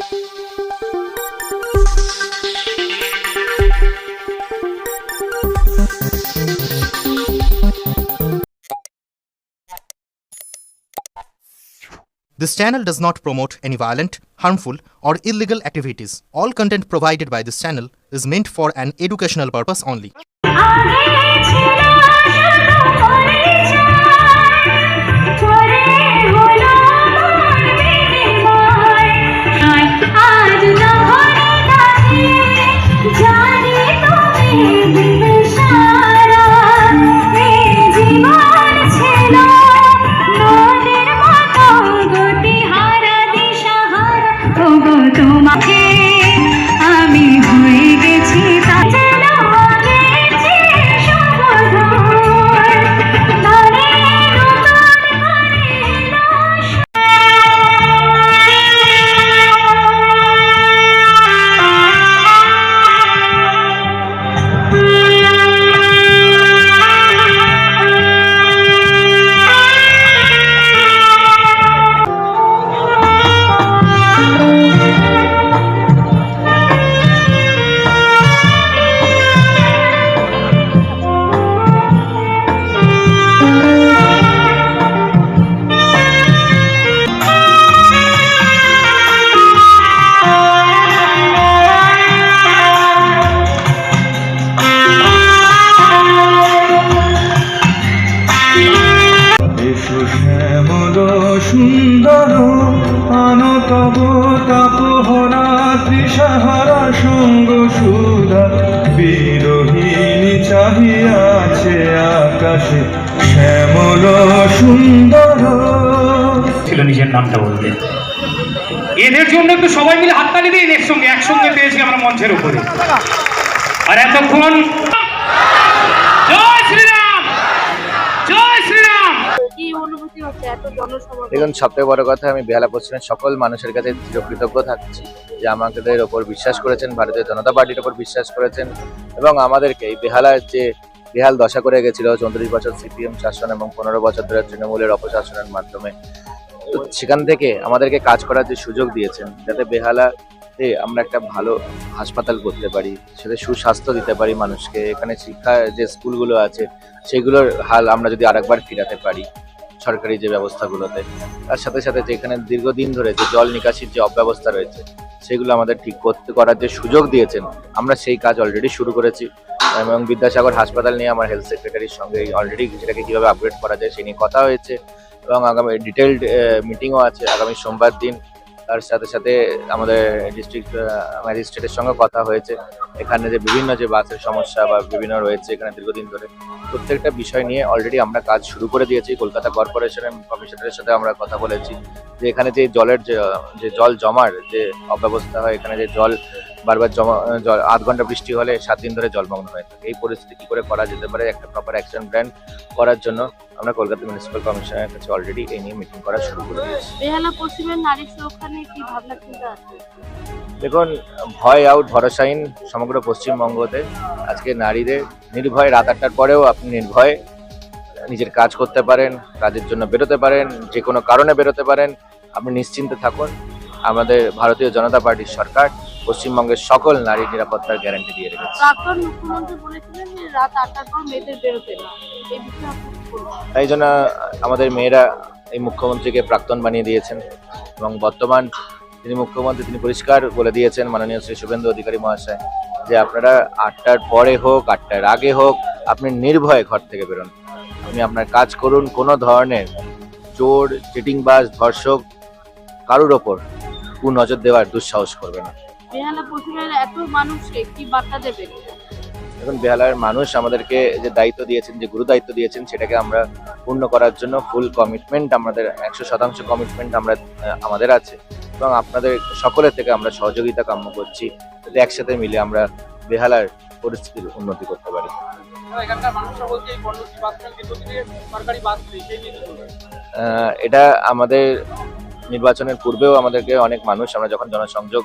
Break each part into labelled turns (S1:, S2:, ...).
S1: This channel does not promote any violent, harmful, or illegal activities. All content provided by this channel is meant for an educational purpose only.
S2: সুন্দর আনতব তাপহরা ত্রিসাহারা সঙ্গ সুধা বিরোহিণী চাহিয়াছে আকাশে শ্যামল সুন্দর।
S3: ছিল নিজের নামটা বলতে, এদের জন্য একটু সবাই মিলে হাততালি দিন। একসঙ্গে পেয়েছি আমরা মঞ্চের উপরে। আর এতক্ষণ জয় শ্রীরাম, জয় শ্রীরাম।
S4: দেখুন, সবথেকে বড় কথা, আমি বেহালা পশ্চিমের সকল মানুষের কাছে চিরকৃতজ্ঞ থাকছি যে আমাদের ওপর বিশ্বাস করেছেন, ভারতীয় জনতা পার্টির ওপর বিশ্বাস করেছেন এবং আমাদেরকে এই বেহালার যে বেহাল দশা করে গেছিল 34 বছর সিপিএম শাসন এবং 15 বছর ধরে তৃণমূলের অপশাসনের মাধ্যমে, তো সেখান থেকে আমাদেরকে কাজ করার যে সুযোগ দিয়েছেন, যাতে বেহালাতে আমরা একটা ভালো হাসপাতাল করতে পারি, সেটা সুস্বাস্থ্য দিতে পারি মানুষকে, এখানে শিক্ষা যে স্কুলগুলো আছে সেগুলোর হাল আমরা যদি আরেকবার ফিরাতে পারি সরকারি যে ব্যবস্থাগুলোতে, তার সাথে সাথে যে এখানে দীর্ঘদিন ধরে যে জল নিকাশির যে অব্যবস্থা রয়েছে সেগুলো আমাদের ঠিক করার যে সুযোগ দিয়েছেন, আমরা সেই কাজ অলরেডি শুরু করেছি এবং বিদ্যাসাগর হাসপাতাল নিয়ে আমার হেলথ সেক্রেটারির সঙ্গে অলরেডি সেটাকে কীভাবে আপগ্রেড করা যায় সেই নিয়ে কথা হয়েছে এবং আগামী ডিটেলড মিটিংও আছে আগামী সোমবার দিন। তার সাথে সাথে আমাদের ডিস্ট্রিক্ট ম্যাজিস্ট্রেটের সঙ্গে কথা হয়েছে, এখানে যে বিভিন্ন যে বাসের সমস্যা বা বিভিন্ন রয়েছে এখানে দীর্ঘদিন ধরে, প্রত্যেকটা বিষয় নিয়ে অলরেডি আমরা কাজ শুরু করে দিয়েছি। কলকাতা কর্পোরেশনের কমিশনারের সাথে আমরা কথা বলেছি যে এখানে যে জলের যে জল জমার যে অব্যবস্থা হয়, এখানে যে জল বারবার জল 8 ঘন্টা বৃষ্টি হলে 7 দিন ধরে জলমগ্ন হয়ে থাকে, এই পরিস্থিতি কি করে করা যেতে পারে একটা প্রপার অ্যাকশন প্ল্যান করার জন্য আমরা কলকাতা মিউনিসিপ্যাল কমিশনের কাছে অলরেডি এই নিয়ে মিটিং করা শুরু করে দিয়েছি।
S5: বেহালা পশ্চিমের নারী সুরক্ষা নিয়ে কি ভাবনা চিন্তা আছে?
S4: দেখুন, ভয় আউট ভরসাহীন সমগ্র পশ্চিমবঙ্গতে আজকে নারীদের নির্ভয় রাত 8টার পরেও আপনি নির্ভয়ে নিজের কাজ করতে পারেন, কাজের জন্য বেরোতে পারেন, যে কোনো কারণে বেরোতে পারেন, আপনি নিশ্চিন্তে থাকুন। আমাদের ভারতীয় জনতা পার্টির সরকার পশ্চিমবঙ্গের সকল নারী নিরাপত্তার গ্যারান্টি দিয়ে রেখেছে।
S5: প্রাক্তন মুখ্যমন্ত্রী বলেছিলেন যে রাত 8টার পর মেয়েদের বেরোতে না, এই বিষয়ে আপনি কি বলবেন?
S4: তাই জন্য আমাদের মেয়েরা এই মুখ্যমন্ত্রীকে প্রাক্তন বানিয়ে দিয়েছেন এবং বর্তমান তিনি মুখ্যমন্ত্রী, তিনি পরিষ্কার বলে দিয়েছেন মাননীয় শ্রী শুভেন্দু অধিকারী মহাশয় যে আপনারা 8টার পরে হোক 8টার আগে হোক আপনি নির্ভয়ে ঘর থেকে বেরোন, আপনি আপনার কাজ করুন, কোনো ধরনের চোর, চিটিংবাজ, ধর্ষক কারোর ওপর নজর দেওয়ার দুঃসাহস করবে না।
S5: বেহালা পশ্চিমের এত মানুষকে কি বার্তা দেবেন?
S4: এখন বেহালার মানুষ আমাদেরকে যে দায়িত্ব দিয়েছেন, যে গুরু দায়িত্ব দিয়েছেন, সেটাকে আমরা পূর্ণ করার জন্য ফুল কমিটমেন্ট, আমাদের 100% কমিটমেন্ট আমাদের আছে এবং আপনাদের সকলের থেকে আমরা সহযোগিতা কাম্য করছি যাতে একসাথে মিলে আমরা বেহালার পরিস্থিতির উন্নতি করতে পারি। এটা আমাদের নির্বাচনের পূর্বেও আমাদেরকে অনেক মানুষ, আমরা যখন জনসংযোগ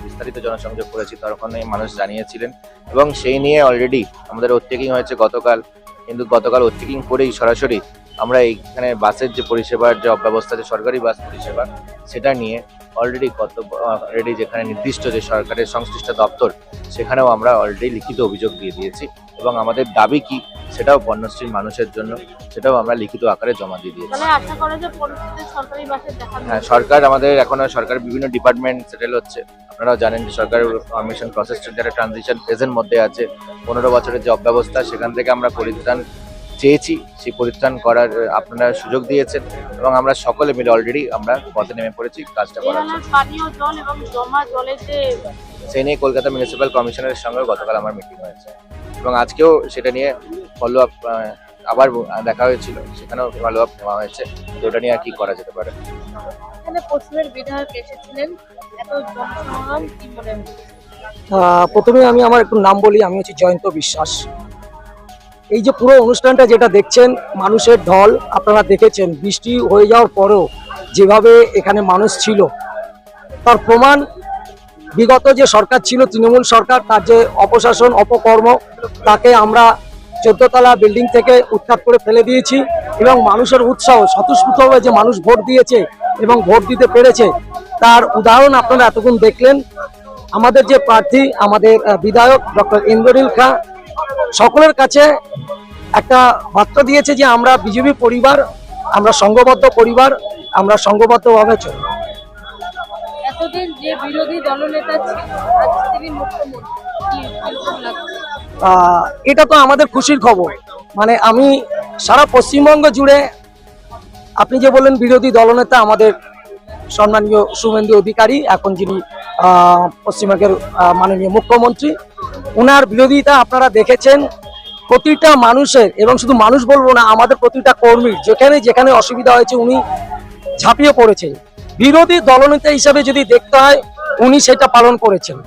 S4: বিস্তারিত জনসংযোগ করেছি তখন এই মানুষ জানিয়েছিলেন এবং সেই নিয়ে অলরেডি আমাদের ওভারটেকিং হয়েছে গতকাল, কিন্তু গতকাল ওভারটেকিং করেই সরাসরি আমরা এইখানে বাসের যে পরিষেবার যে অব্যবস্থা, যে সরকারি বাস পরিষেবা, সেটা নিয়ে অলরেডি যেখানে নির্দিষ্ট যে সরকারের সংশ্লিষ্ট দপ্তর সেখানেও আমরা অলরেডি লিখিত অভিযোগ দিয়ে দিয়েছি এবং আমাদের দাবি কি সেটাও পণ্যশ্রীর মানুষের জন্য সেটাও আমরা লিখিত আকারে জমা দিয়ে দিয়েছি।
S5: তাহলে আশা করা যায় পরিস্থিতি সরকারি বাসে দেখা
S4: হ্যাঁ, সরকার আমাদের এখনো সরকারের বিভিন্ন ডিপার্টমেন্ট সেটেল হচ্ছে। আপনারাও জানেন যে সরকারের ফরমেশন প্রসেসটা একটা ট্রানজিশন ফেজের মধ্যে আছে। 15 বছরের যে অব্যবস্থা সেখান থেকে আমরা পরিত্রাণ চেয়েছি, সেই পরিত্রাণ করার আপনারা সুযোগ দিয়েছেন এবং আমরা সকলে মিলে অলরেডি আমরা পথে নেমে পড়েছি কাজটা করার জন্য।
S5: পানীয় জল এবং জমা জলের যে
S4: সেই নিয়ে কলকাতা মিউনিসিপ্যাল কমিশনারের সঙ্গেও গতকাল আমার মিটিং হয়েছে এবং আজকেও সেটা নিয়ে ফলো আপ আবার দেখা হয়েছিল, সেখানেও ফলো আপ নেওয়া হয়েছে তো ওটা নিয়ে আর কি করা যেতে পারে।
S5: এখানে পশ্চিমের বিধায়ক এসেছিলেন, এত জনসমাগম কি মনে হচ্ছে?
S6: প্রথমে আমি আমার একটু নাম বলি, আমি হচ্ছে জয়ন্ত বিশ্বাস। এই যে পুরো অনুষ্ঠানটা যেটা দেখছেন, মানুষের ঢল আপনারা দেখেছেন, বৃষ্টি হয়ে যাওয়ার পরেও যেভাবে এখানে মানুষ ছিল তার প্রমাণ বিগত যে সরকার ছিল তৃণমূল সরকার, তার যে অপশাসন অপকর্ম তাকে আমরা 14 তলা বিল্ডিং থেকে উৎখাত করে ফেলে দিয়েছি এবং মানুষের উৎসাহ স্বতঃস্ফূর্তভাবে যে মানুষ ভোট দিয়েছে এবং ভোট দিতে পেরেছে তার উদাহরণ আপনারা এতক্ষণ দেখলেন। আমাদের যে প্রার্থী, আমাদের বিধায়ক ডক্টর ইন্দ্রনীল খাঁ সকলের কাছে একটা বার্তা দিয়েছে যে আমরা বিজেপি পরিবার, আমরা সংঘবদ্ধ পরিবার, আমরা সংঘবদ্ধভাবে চলি।
S5: এতদিন যে বিরোধী দলনেতা ছিল আজ তিনি মুখ্যমন্ত্রী, কি কিরকম লাগছে?
S6: এটা তো আমাদের খুশির খবর। মানে আমি সারা পশ্চিমবঙ্গ জুড়ে, আপনি যে বললেন বিরোধী দলনেতা, আমাদের সম্মানীয় শুভেন্দু অধিকারী এখন যিনি পশ্চিমবঙ্গের মাননীয় মুখ্যমন্ত্রী, ওনার বিরোধিতা আপনারা দেখেছেন। প্রতিটা মানুষের, এবং শুধু মানুষ বলবো না, আমাদের প্রতিটা কর্মীর যেখানে যেখানে অসুবিধা হয়েছে উনি ঝাঁপিয়ে পড়েছেন। বিরোধী দলনেতা হিসাবে যদি দেখতে হয় উনি সেটা পালন করেছেন।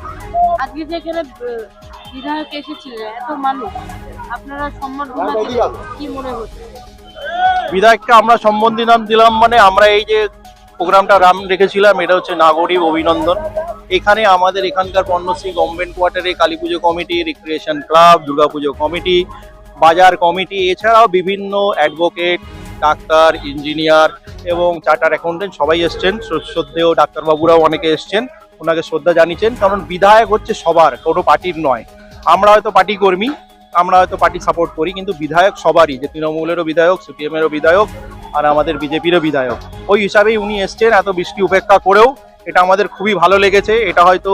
S5: আজকে যেখানে বিধায়ক এসেছিলেন, এত মানুষ, আপনারা সম্বর্ধনা দিলেন, কি মনে হচ্ছে?
S7: বিধায়ককে আমরা সম্বর্ধনা দিলাম, মানে আমরা এই যে প্রোগ্রামটা নাম রেখেছিলাম এটা হচ্ছে নাগরিক অভিনন্দন। এখানে আমাদের এখানকার পণ্যশ্রী গভর্নমেন্ট কোয়ার্টারে কালী পুজো committee, recreation club, Durga Puja committee, বাজার কমিটি, এছাড়াও বিভিন্ন অ্যাডভোকেট, ডাক্তার, ইঞ্জিনিয়ার এবং চার্টার অ্যাকাউন্টেন্ট সবাই এসছেন। শ্রদ্ধেয় ডাক্তারবাবুরাও অনেকে এসছেন, ওনাকে শ্রদ্ধা জানিয়েছেন। কারণ বিধায়ক হচ্ছে সবার, কোনো পার্টির নয়। আমরা হয়তো পার্টি কর্মী, আমরা হয়তো পার্টি সাপোর্ট করি, কিন্তু বিধায়ক সবারই, যে তৃণমূলেরও বিধায়ক, সিপিএমেরও বিধায়ক আর আমাদের বিজেপিরও বিধায়ক। ওই হিসাবেই উনি এসছেন, এত বৃষ্টি উপেক্ষা করেও। এটা আমাদের খুবই ভালো লেগেছে। এটা হয়তো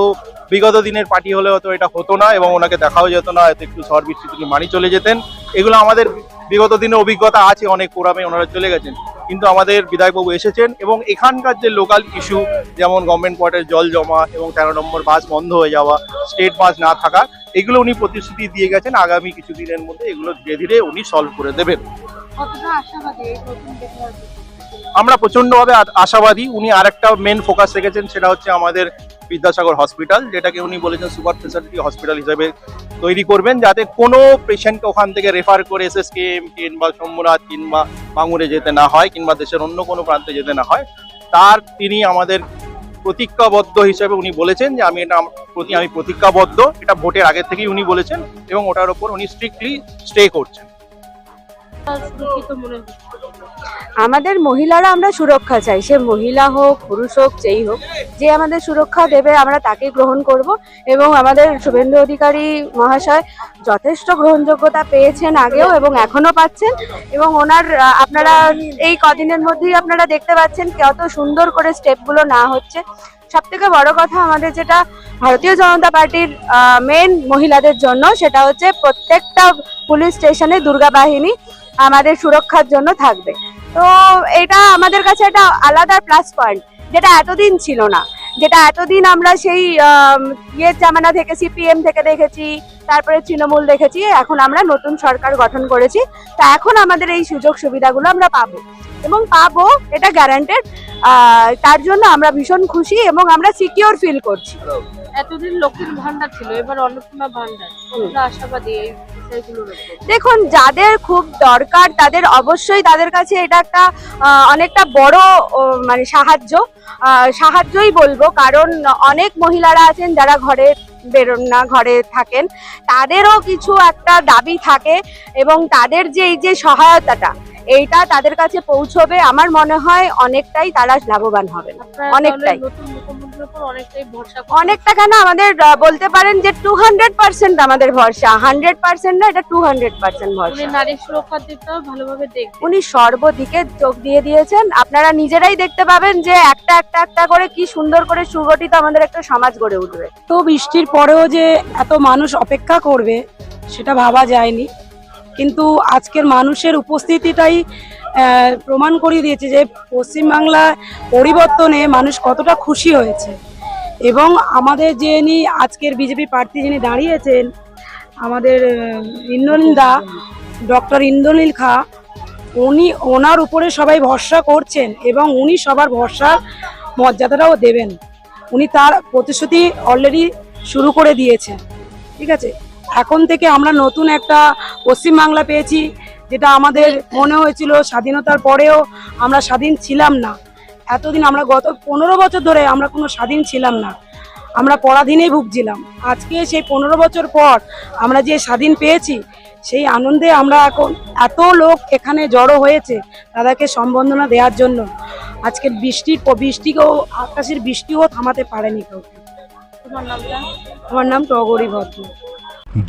S7: বিগত দিনের পার্টি হলে হয়তো এটা হতো না এবং ওনাকে দেখাও যেত না, হয়তো একটু ঝড় বৃষ্টি তিনি মানি চলে যেতেন। এগুলো আমাদের বিগত দিনের অভিজ্ঞতা আছে, অনেক ফোরামে ওনারা চলে গেছেন, কিন্তু আমাদের বিধায়কবাবু এসেছেন এবং এখানকার যে লোকাল ইস্যু, যেমন গভর্নমেন্ট কোয়ার্টারে জল জমা এবং 13 নম্বর বাস বন্ধ হয়ে যাওয়া, স্টেট বাস না থাকা, এগুলো উনি প্রতিশ্রুতি দিয়ে গেছেন আগামী কিছুদিনের মধ্যে এগুলো ধীরে ধীরে উনি সলভ করে দেবেন।
S5: কতটা আশাবাদী এই নতুন বিধায়ক?
S7: আমরা প্রচন্ডভাবে আশাবাদী। উনি আরেকটা মেন ফোকাস রেখেছেন, সেটা হচ্ছে আমাদের বিদ্যাসাগর হসপিটাল, যেটাকে উনি বলেছেন সুপার স্পেশালিটি হসপিটাল হিসেবে তৈরি করবেন, যাতে কোনো পেশেন্টকে ওখান থেকে রেফার করে SSKM কিংবা সোমনাথ কিংবা ভাঙুরে যেতে না হয়, কিংবা দেশের অন্য কোনো প্রান্তে যেতে না হয়। তার তিনি আমাদের প্রতিজ্ঞাবদ্ধ হিসেবে উনি বলেছেন যে আমি প্রতিজ্ঞাবদ্ধ। এটা ভোটের আগের থেকেই উনি বলেছেন এবং ওটার উপর উনি স্ট্রিক্টলি স্টে করছেন।
S5: সুরক্ষিত মনে হচ্ছে?
S8: আমাদের মহিলারা আমরা সুরক্ষা চাই, সে মহিলা হোক পুরুষ হোক যেই হোক, যে আমাদের সুরক্ষা দেবে আমরা তাকে গ্রহণ করব। এবং আমাদের শুভেন্দু অধিকারী মহাশয় যথেষ্ট গ্রহণযোগ্যতা পেয়েছেন আগেও এবং এখনো পাচ্ছেন। এবং ওনার আপনারা এই কদিনের মধ্যেই আপনারা দেখতে পাচ্ছেন কত সুন্দর করে স্টেপগুলো না হচ্ছে। সব থেকে বড় কথা আমাদের যেটা ভারতীয় জনতা পার্টির মেন মহিলাদের জন্য, সেটা হচ্ছে প্রত্যেকটা পুলিশ স্টেশনে দুর্গা বাহিনী আমাদের সুরক্ষার জন্য থাকবে। তো এটা আমাদের কাছে একটা আলাদা প্লাস পয়েন্ট, যেটা এতদিন ছিল না, যেটা এতদিন আমরা সেই জামানা থেকে সিপিএম থেকে দেখেছি, তারপরে তৃণমূল দেখেছি, এখন আমরা নতুন সরকার গঠন করেছি। তা এখন আমাদের এই সুযোগ সুবিধাগুলো আমরা পাবো এবং পাবো, এটা গ্যারান্টেড। তার জন্য আমরা ভীষণ খুশি এবং আমরা সিকিউর ফিল করছি।
S5: এতদিন লক্ষ্মীর ভান্ডার ছিল, এবার অন্নপূর্ণা ভান্ডার, কতটা আশাবাদী এই বিষয়গুলোর উপর?
S8: দেখুন, যাদের খুব দরকার তাদের অবশ্যই, তাদের কাছে এটা একটা অনেকটা বড় মানে সাহায্যই বলবো। কারণ অনেক মহিলারা আছেন যারা ঘরে বেরোন না, ঘরে থাকেন, তাদেরও কিছু একটা দাবি থাকে এবং তাদের যে এই যে সহায়তাটা, এইটা তাদের কাছে পৌঁছবে, আমার মনে হয় অনেকটাই তারা লাভবান হবেন,
S5: আপনারা
S8: অনেকটাই।
S5: দলের নতুন মুখ্যমন্ত্রীর উপর অনেকটাই ভরসা করছেন।
S8: অনেকটা কেন, আমাদের বলতে পারেন যে 200% আমাদের ভরসা, 100% না, এটা 200%
S5: উনি
S8: ভরসা।
S5: নারী সুরক্ষার দিকটাও ভালোভাবে দেখবেন।
S8: উনি সর্বদিকে চোখ দিয়ে দিয়েছেন, আপনারা নিজেরাই দেখতে পাবেন যে একটা একটা একটা করে কি সুন্দর করে সুগঠিত আমাদের একটা সমাজ গড়ে উঠবে।
S9: তো বৃষ্টির পরেও যে এত মানুষ অপেক্ষা করবে সেটা ভাবা যায়নি, কিন্তু আজকের মানুষের উপস্থিতিটাই প্রমাণ করিয়ে দিয়েছে যে পশ্চিমবাংলায় পরিবর্তনে মানুষ কতটা খুশি হয়েছে। এবং আমাদের যিনি আজকের বিজেপি প্রার্থী যিনি দাঁড়িয়েছেন, আমাদের ইন্দ্রনীল দা, ডক্টর ইন্দ্রনীল খা, ওনার উপরে সবাই ভরসা করছেন এবং উনি সবার ভরসার মর্যাদাটাও দেবেন। উনি তার প্রতিশ্রুতি অলরেডি শুরু করে দিয়েছেন। ঠিক আছে, এখন থেকে আমরা নতুন একটা পশ্চিমবাংলা পেয়েছি, যেটা আমাদের মনে হয়েছিল স্বাধীনতার পরেও আমরা স্বাধীন ছিলাম না। এতদিন আমরা গত 15 বছর ধরে আমরা কোনো স্বাধীন ছিলাম না, আমরা পরাধীনেই ভুগছিলাম। আজকে সেই 15 বছর পর আমরা যে স্বাধীন পেয়েছি, সেই আনন্দে আমরা এখন এত লোক এখানে জড়ো হয়েছে তাদেরকে সম্বর্ধনা দেওয়ার জন্য। আজকের বৃষ্টিকেও, আকাশের বৃষ্টিও থামাতে পারেনি কেউ।
S5: তোমার নামটা?
S9: আমার নাম টগরী ভদ্র।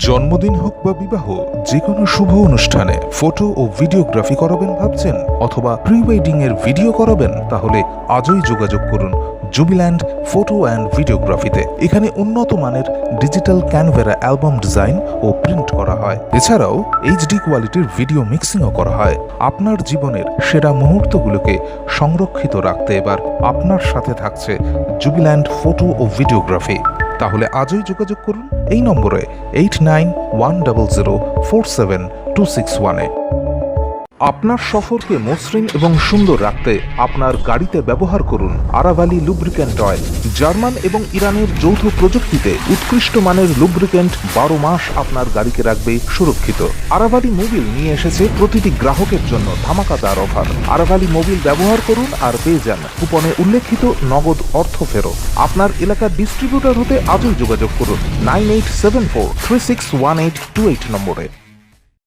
S10: জন্মদিন হোক বা বিবাহ, যে কোনো শুভ অনুষ্ঠানে ফটো ও ভিডিওগ্রাফি করাবেন ভাবছেন, অথবা প্রি ওয়েডিং এর ভিডিও করাবেন, তাহলে আজই যোগাযোগ করুন জুবিল্যান্ড ফটো অ্যান্ড ভিডিওগ্রাফিতে। এখানে উন্নত মানের ডিজিটাল ক্যানভেরা অ্যালবাম ডিজাইন ও প্রিন্ট করা হয়। এছাড়াও এইচডি কোয়ালিটির ভিডিও মিক্সিংও করা হয়। আপনার জীবনের সেরা মুহূর্তগুলোকে সংরক্ষিত রাখতে এবার আপনার সাথে থাকছে জুবিল্যান্ড ফটো ও ভিডিওগ্রাফি। তাহলে আজই যোগাযোগ করুন এই নম্বরে 8910047261-এ। আপনার সফরকে মসৃণ এবং সুন্দর রাখতে আপনার গাড়িতে ব্যবহার করুন আরাভালি লুব্রিক্যান্ট অয়েল। জার্মান এবং ইরানের যৌথ প্রযুক্তিতে উৎকৃষ্ট মানের লুব্রিক্যান্ট 12 মাস আপনার গাড়িকে রাখবে সুরক্ষিত। আরাভালি মোবিল নিয়ে এসেছে প্রতিটি গ্রাহকের জন্য ধামাকাদার অফার। আরাভালি মোবিল ব্যবহার করুন আর পেয়ে যান কুপনে উল্লেখিত নগদ অর্থ ফেরত। আপনার এলাকার ডিস্ট্রিবিউটর হতে আজই যোগাযোগ করুন 9874361828 নম্বরে।